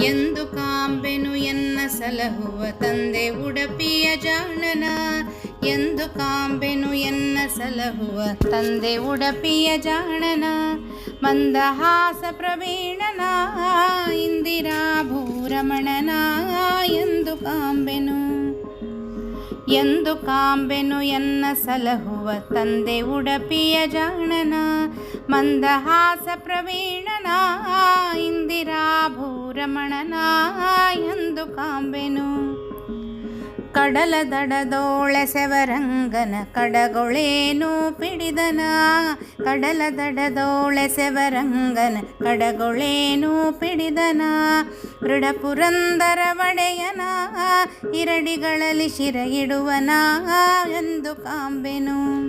ಎಂದು ಕಾಂಬೆನು ಎನ್ನ ಸಲಹುವ ತಂದೆ ಉಡಪಿಯ ಜಾಣನ. ಎಂದು ಕಾಂಬೆನು ಎನ್ನ ಸಲಹುವ ತಂದೆ ಉಡಪಿಯ ಜಾಣನ. ಮಂದಹಾಸ ಪ್ರವೀಣನ ಇಂದಿರಾ ಭೂರಮಣನ. ಎಂದು ಕಾಂಬೆನು ಎಂದು ಕಾಂಬೆನು ಎನ್ನ ಸಲಹುವ ತಂದೆ ಉಡಪಿಯ ಜಾಣನ. ಮಂದಹಾಸ ಪ್ರವೀಣನ ಇಂದಿರಾ ಭೂರಮಣನ. ಎಂದು ಕಾಂಬೆನು ಕಡಲ ದಡದೋಳೆಸೆವರಂಗನ ಕಡಗೊಳೇನು ಪಿಡಿದನ. ಕಡಲ ದಡದೋಳೆಸೆವರಂಗನ ಕಡಗೊಳೇನು ಪಿಡಿದನ. ಮೃಡ ಪುರಂದರ ಒಡೆಯನ ಇರಡಿಗಳಲ್ಲಿ ಶಿರ ಇಡುವನ. ಎಂದು ಕಾಂಬೆನು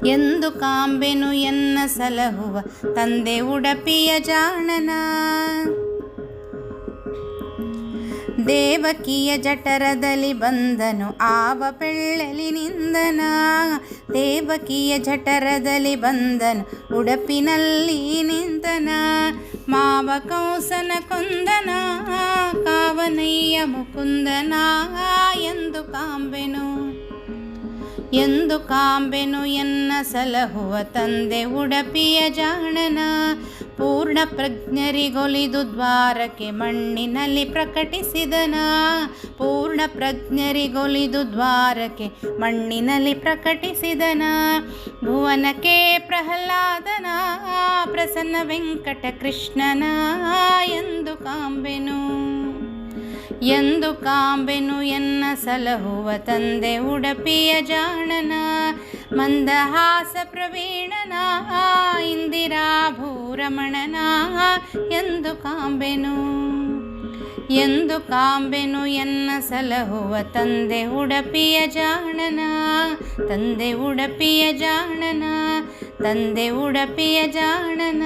ಎಂದು ಕಾಂಬೆನು ಎನ್ನ ಸಲಹುವ ತಂದೆ ಉಡಪಿಯ ಜಾಣನ. ದೇವಕಿಯ ಜಠರದಲ್ಲಿ ಬಂದನು ಆವ ಪೆಳ್ಳಲಿನಿಂದನ. ದೇವಕಿಯ ಜಠರದಲ್ಲಿ ಬಂದನು ಉಡಪಿನಲ್ಲಿ ನಿಂತನ. ಮಾವ ಕಂಸನ ಕೊಂದನ ಕಾವನಯ್ಯ ಮುಕುಂದನ. ಎಂದು ಕಾಂಬೆನು ಎಂದು ಕಾಂಬೆನು ಎನ್ನ ಸಲಹುವ ತಂದೆ ಉಡಪಿಯ ಜಾಣನ. ಪೂರ್ಣ ಪ್ರಜ್ಞರಿಗೊಲಿದು ದ್ವಾರಕ್ಕೆ ಮಣ್ಣಿನಲ್ಲಿ ಪ್ರಕಟಿಸಿದನ. ಪೂರ್ಣ ಪ್ರಜ್ಞರಿಗೊಲಿದು ದ್ವಾರಕ್ಕೆ ಮಣ್ಣಿನಲ್ಲಿ ಪ್ರಕಟಿಸಿದನ. ಭುವನಕ್ಕೆ ಪ್ರಹ್ಲಾದನ ಪ್ರಸನ್ನ ವೆಂಕಟ ಕೃಷ್ಣನ. ಎಂದು ಕಾಂಬೆನು ಎಂದು ಕಾಂಬೆನು ಎನ್ನ ಸಲಹುವ ತಂದೆ ಉಡಪಿಯ ಜಾಣನ. ಮಂದಹಾಸ ಪ್ರವೀಣನ ಇಂದಿರಾ ಭೂರಮಣನ. ಎಂದು ಕಾಂಬೆನು ಎಂದು ಕಾಂಬೆನು ಎನ್ನ ಸಲಹುವ ತಂದೆ ಉಡಪಿಯ ಜಾಣನ. ತಂದೆ ಉಡಪಿಯ ಜಾಣನ ತಂದೆ ಉಡಪಿಯ ಜಾಣನ.